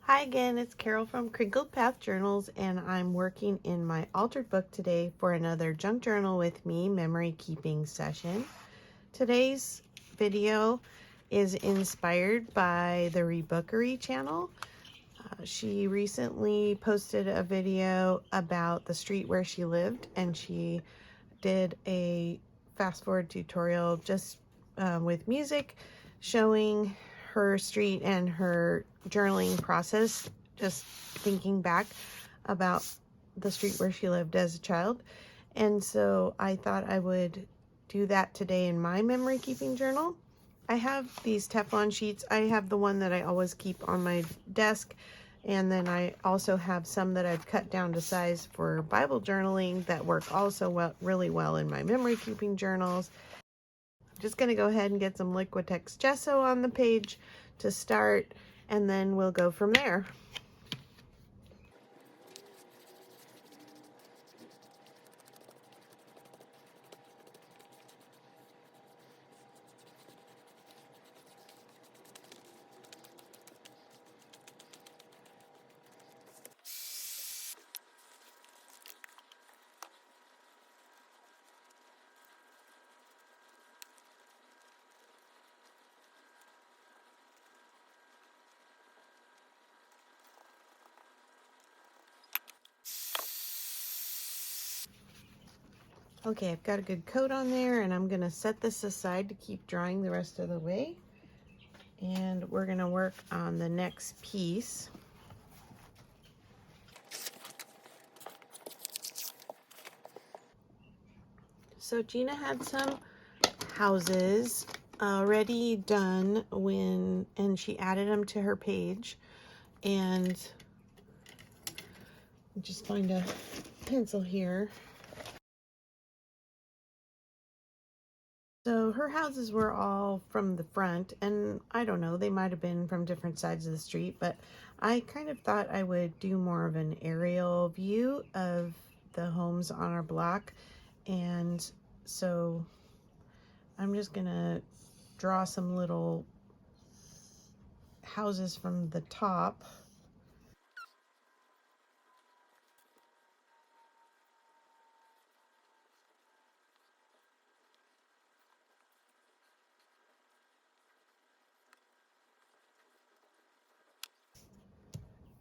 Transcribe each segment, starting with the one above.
Hi again, it's Carol from Crinkled Path Journals, and I'm working in my altered book today for another Junk Journal with Me memory keeping session. Today's video is inspired by the Rebookery channel. She recently posted a video about the street where she lived, and she did a fast forward tutorial just with music showing her street and her journaling process, just thinking back about the street where she lived as a child. And so I thought I would do that today in my memory keeping journal. I have these Teflon sheets. I have the one that I always keep on my desk, and then I also have some that I've cut down to size for Bible journaling that work also really well in my memory keeping journals. I'm just going to go ahead and get some Liquitex Gesso on the page to start, and then we'll go from there. Okay, I've got a good coat on there, and I'm going to set this aside to keep drying the rest of the way. And we're going to work on the next piece. So Gina had some houses already done and she added them to her page. And just find a pencil here. So her houses were all from the front, and I don't know, they might have been from different sides of the street, but I kind of thought I would do more of an aerial view of the homes on our block. And so I'm just gonna draw some little houses from the top.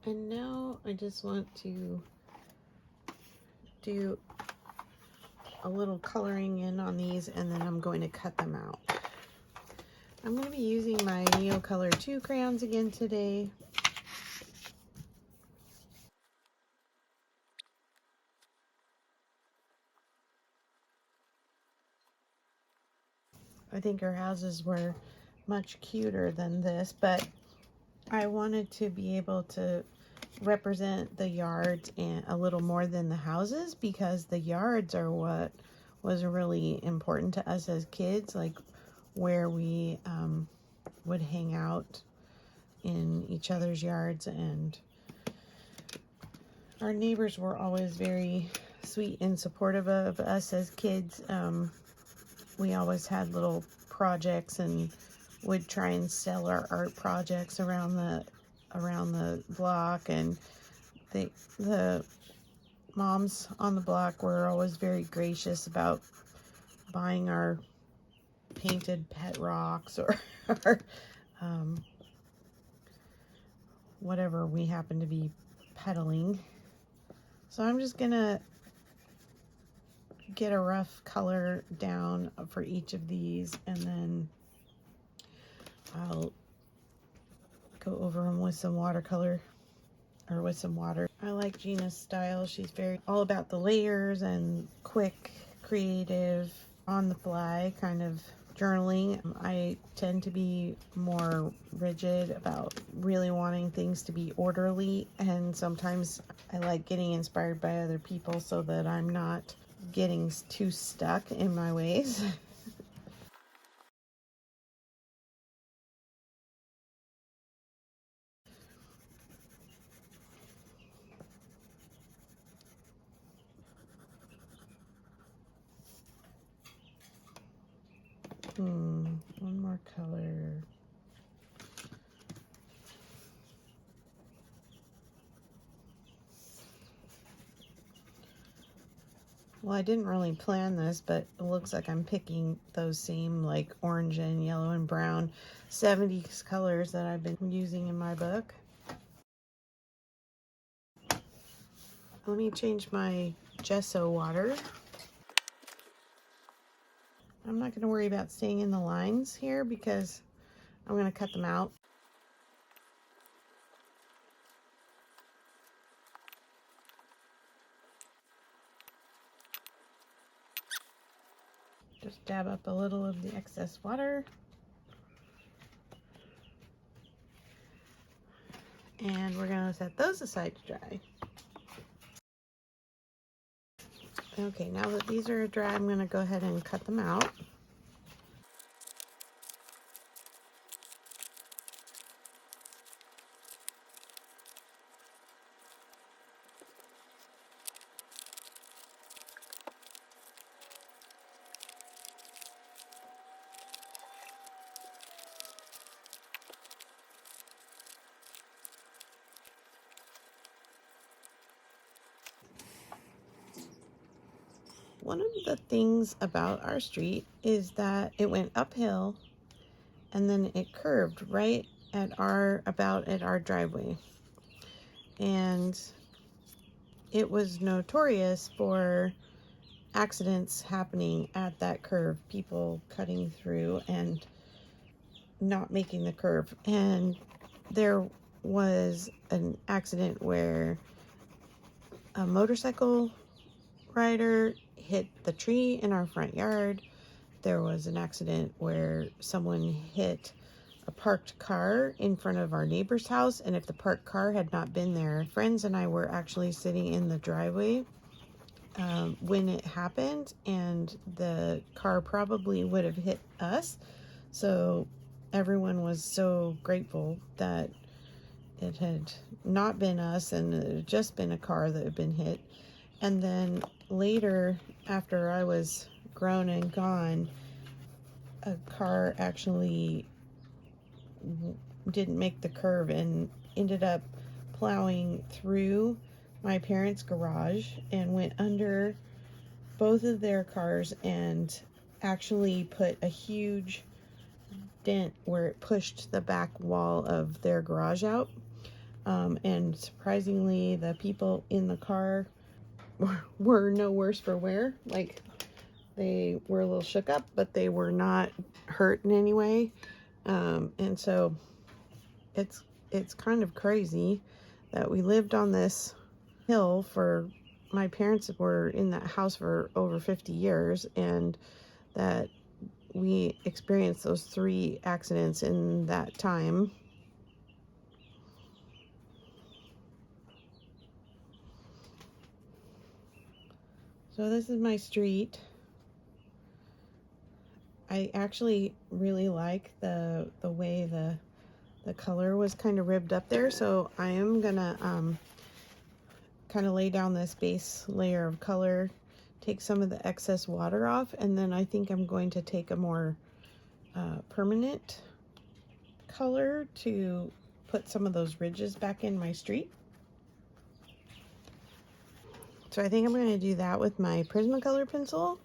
And now I just want to do a little coloring in on these, and then I'm going to cut them out. I'm going to be using my Neocolor 2 crayons again today. I think her houses were much cuter than this, but I wanted to be able to represent the yards and a little more than the houses, because the yards are what was really important to us as kids, like where we would hang out in each other's yards, and our neighbors were always very sweet and supportive of us as kids. We always had little projects and would try and sell our art projects around the block, and the moms on the block were always very gracious about buying our painted pet rocks or whatever we happen to be peddling. So I'm just gonna get a rough color down for each of these, and then I'll go over them with some watercolor or with some water. I like Gina's style. She's very all about the layers and quick, creative, on the fly kind of journaling. I tend to be more rigid about really wanting things to be orderly, and sometimes I like getting inspired by other people so that I'm not getting too stuck in my ways. One more color. Well, I didn't really plan this, but it looks like I'm picking those same like orange and yellow and brown 70s colors that I've been using in my book. Let me change my gesso water. I'm not going to worry about staying in the lines here because I'm going to cut them out. Just dab up a little of the excess water. And we're going to set those aside to dry. Okay, now that these are dry, I'm going to go ahead and cut them out. One of the things about our street is that it went uphill and then it curved right at our driveway. And it was notorious for accidents happening at that curve, people cutting through and not making the curve. And there was an accident where a motorcycle rider hit the tree in our front yard. There was an accident where someone hit a parked car in front of our neighbor's house, and if the parked car had not been there, friends and I were actually sitting in the driveway when it happened, and the car probably would have hit us. So everyone was so grateful that it had not been us and it had just been a car that had been hit. And then later, after I was grown and gone, a car actually didn't make the curve and ended up plowing through my parents' garage and went under both of their cars and actually put a huge dent where it pushed the back wall of their garage out. And surprisingly, the people in the car were no worse for wear. Like, they were a little shook up, but they were not hurt in any way. And so it's kind of crazy that we lived on this hill for, my parents were in that house for over 50 years, and that we experienced those 3 accidents in that time. So this is my street. I actually really like the way the color was kind of ribbed up there, so I am gonna kind of lay down this base layer of color, take some of the excess water off, and then I think I'm going to take a more permanent color to put some of those ridges back in my street. So I think I'm going to do that with my Prismacolor pencil.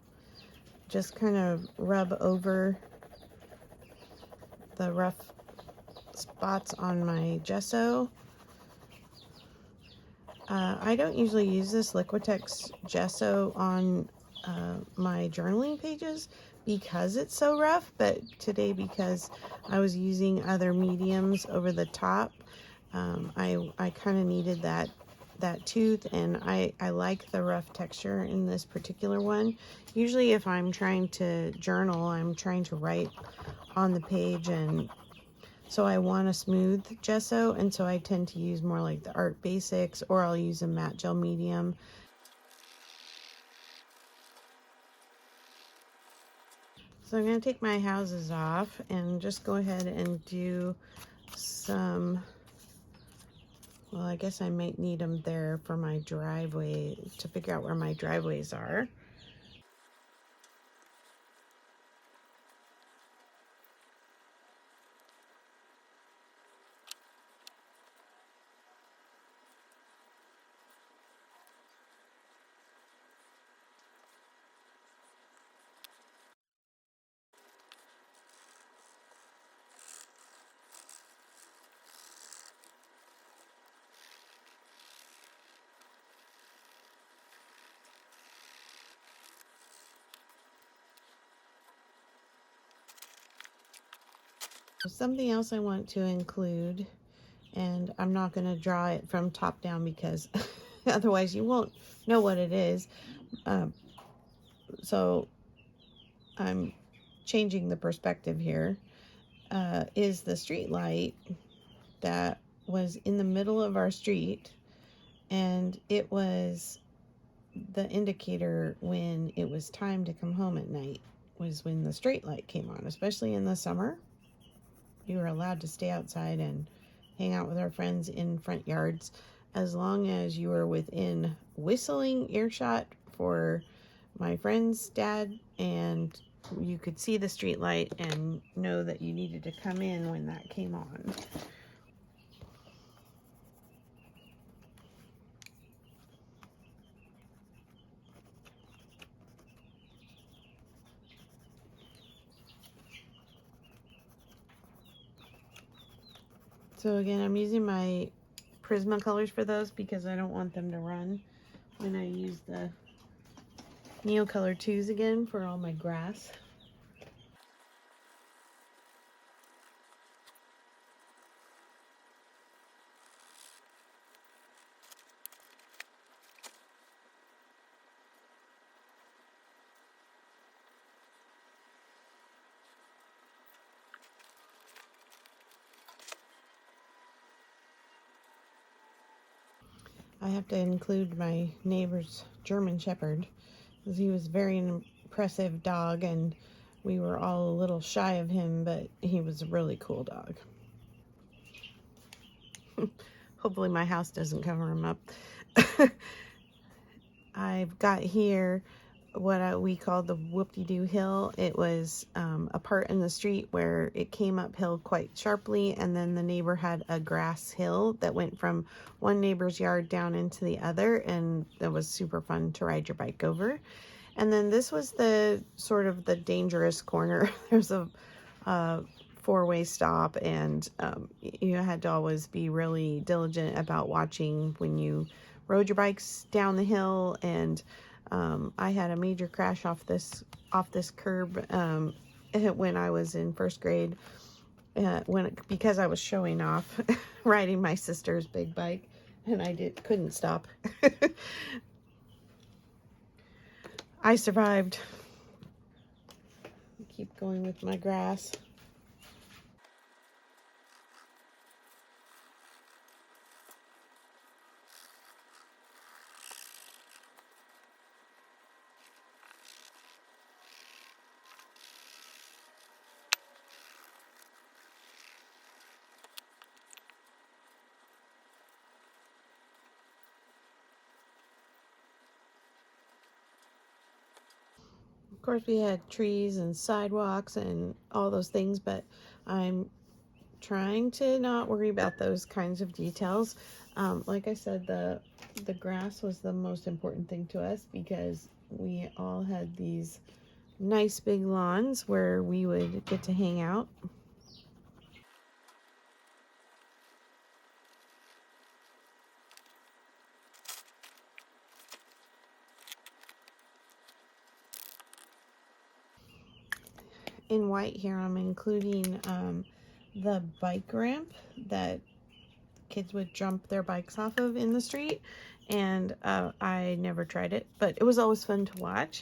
Just kind of rub over the rough spots on my gesso. I don't usually use this Liquitex gesso on my journaling pages because it's so rough, but today, because I was using other mediums over the top, I kind of needed that tooth, and I like the rough texture in this particular one. Usually if I'm trying to journal, I'm trying to write on the page, and so I want a smooth gesso, and so I tend to use more like the Art Basics, or I'll use a matte gel medium. So I'm going to take my houses off and just go ahead and do some, well, I guess I might need them there for my driveway, to figure out where my driveways are. Something else I want to include, and I'm not going to draw it from top down because otherwise you won't know what it is. So I'm changing the perspective here. Is the street light that was in the middle of our street, and it was the indicator when it was time to come home at night, was when the street light came on, especially in the summer. We were allowed to stay outside and hang out with our friends in front yards as long as you were within whistling earshot for my friend's dad, and you could see the street light and know that you needed to come in when that came on. So again, I'm using my Prismacolors for those because I don't want them to run when I use the Neocolor 2s again for all my grass. I have to include my neighbor's German Shepherd, because he was a very impressive dog, and we were all a little shy of him, but he was a really cool dog. Hopefully my house doesn't cover him up. I've got here what we call the whoop-de-doo hill. It was a part in the street where it came uphill quite sharply, and then the neighbor had a grass hill that went from one neighbor's yard down into the other, and it was super fun to ride your bike over. And then this was the sort of the dangerous corner. There's a four-way stop, and you had to always be really diligent about watching when you rode your bikes down the hill. And I had a major crash off this curb when I was in first grade, because I was showing off riding my sister's big bike, and I couldn't stop. I survived. Keep going with my grass. Of course, we had trees and sidewalks and all those things, but I'm trying to not worry about those kinds of details. Like I said, the grass was the most important thing to us, because we all had these nice big lawns where we would get to hang out. In white here, I'm including the bike ramp that kids would jump their bikes off of in the street, and I never tried it, but it was always fun to watch.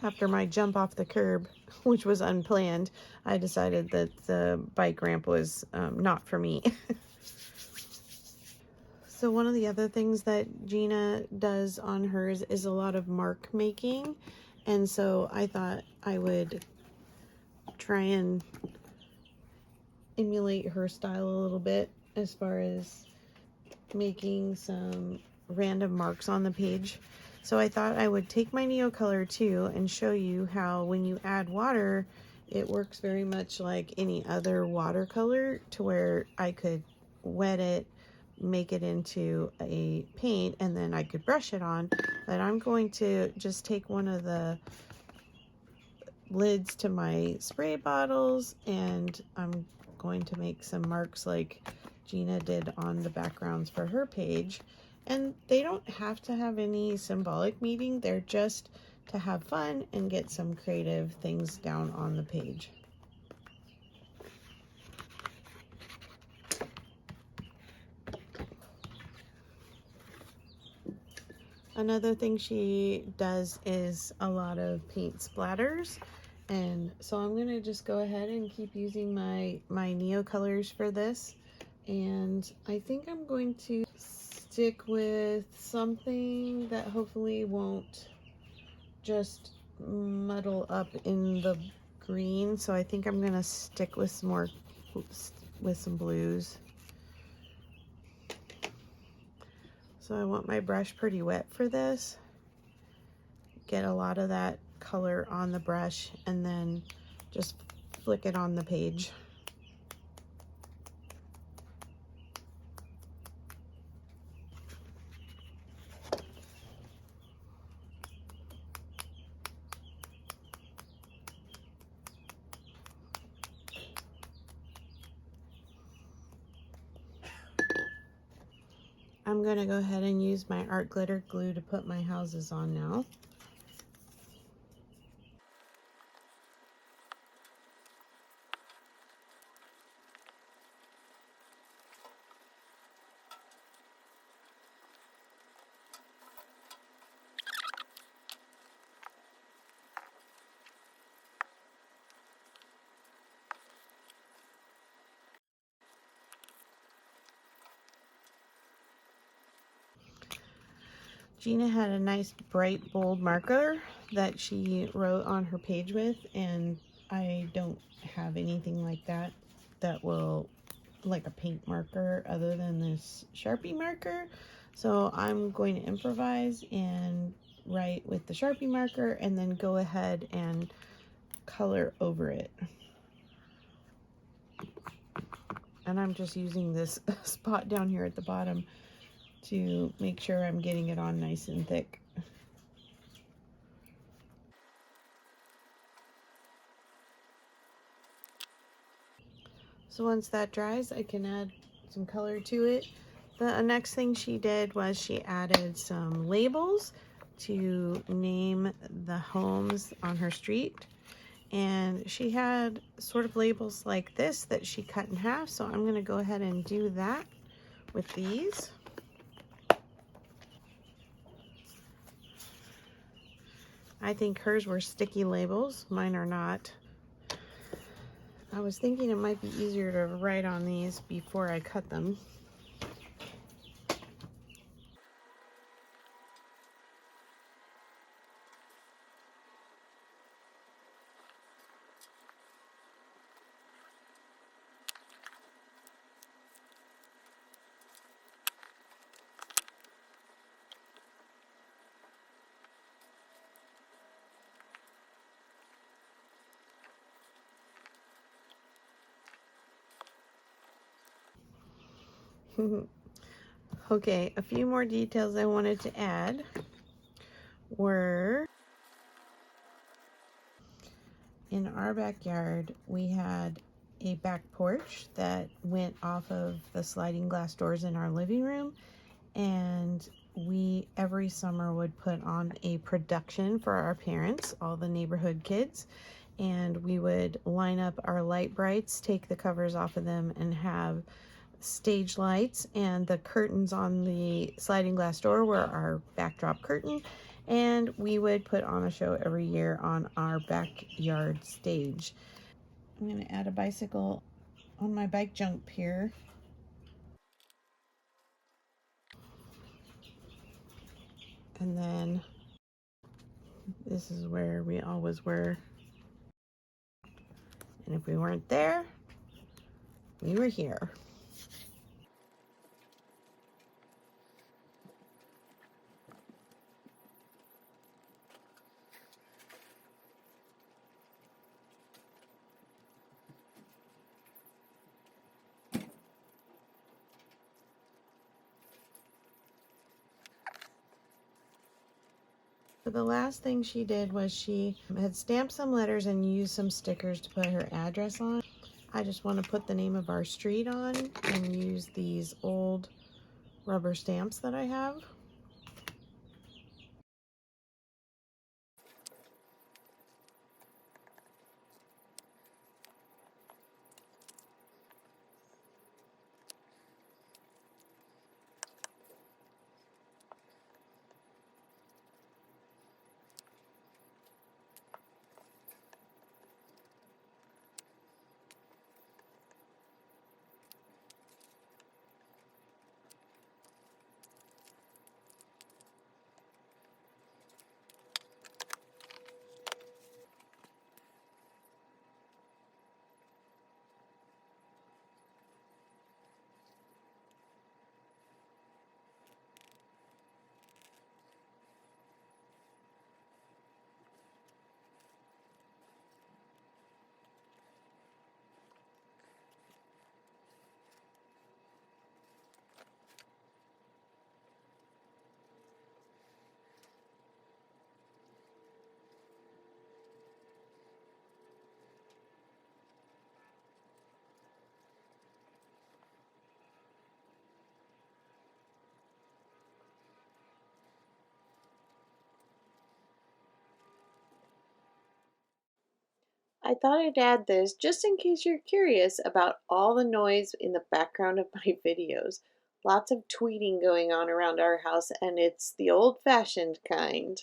After my jump off the curb, which was unplanned, I decided that the bike ramp was not for me. So one of the other things that Gina does on hers is a lot of mark making, and so I thought I would try and emulate her style a little bit as far as making some random marks on the page. So I thought I would take my Neocolor 2 and show you how when you add water, it works very much like any other watercolor, to where I could wet it, make it into a paint, and then I could brush it on. But I'm going to just take one of the lids to my spray bottles, and I'm going to make some marks like Gina did on the backgrounds for her page. And they don't have to have any symbolic meaning. They're just to have fun and get some creative things down on the page. Another thing she does is a lot of paint splatters, and so I'm gonna just go ahead and keep using my Neo colors for this. And I think I'm going to stick with something that hopefully won't just muddle up in the green. So I think I'm gonna stick with some more, with some blues. So I want my brush pretty wet for this. Get a lot of that color on the brush and then just flick it on the page. I'm gonna go ahead and use my art glitter glue to put my houses on now. Gina had a nice bright bold marker that she wrote on her page with, and I don't have anything like that will, like a paint marker, other than this Sharpie marker. So I'm going to improvise and write with the Sharpie marker and then go ahead and color over it. And I'm just using this spot down here at the bottom to make sure I'm getting it on nice and thick. So once that dries, I can add some color to it. The next thing she did was she added some labels to name the homes on her street. And she had sort of labels like this that she cut in half. So I'm gonna go ahead and do that with these. I think hers were sticky labels, mine are not. I was thinking it might be easier to write on these before I cut them. Okay, a few more details I wanted to add were, in our backyard, we had a back porch that went off of the sliding glass doors in our living room, and we every summer would put on a production for our parents, all the neighborhood kids, and we would line up our light brights, take the covers off of them, and have stage lights, and the curtains on the sliding glass door were our backdrop curtain, and we would put on a show every year on our backyard stage. I'm going to add a bicycle on my bike jump here. And then this is where we always were. And if we weren't there, we were here. So the last thing she did was she had stamped some letters and used some stickers to put her address on. I just want to put the name of our street on and use these old rubber stamps that I have. I thought I'd add this just in case you're curious about all the noise in the background of my videos. Lots of tweeting going on around our house, and it's the old-fashioned kind.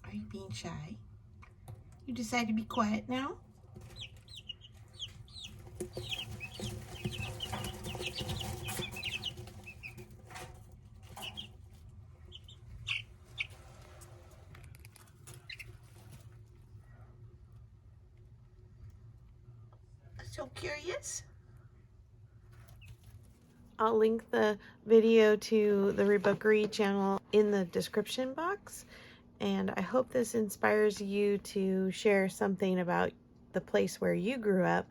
Are you being shy? You decide to be quiet now? So curious? I'll link the video to the Rebookery channel in the description box. And I hope this inspires you to share something about the place where you grew up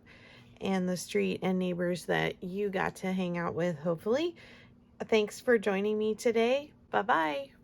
and the street and neighbors that you got to hang out with, hopefully. Thanks for joining me today. Bye-bye.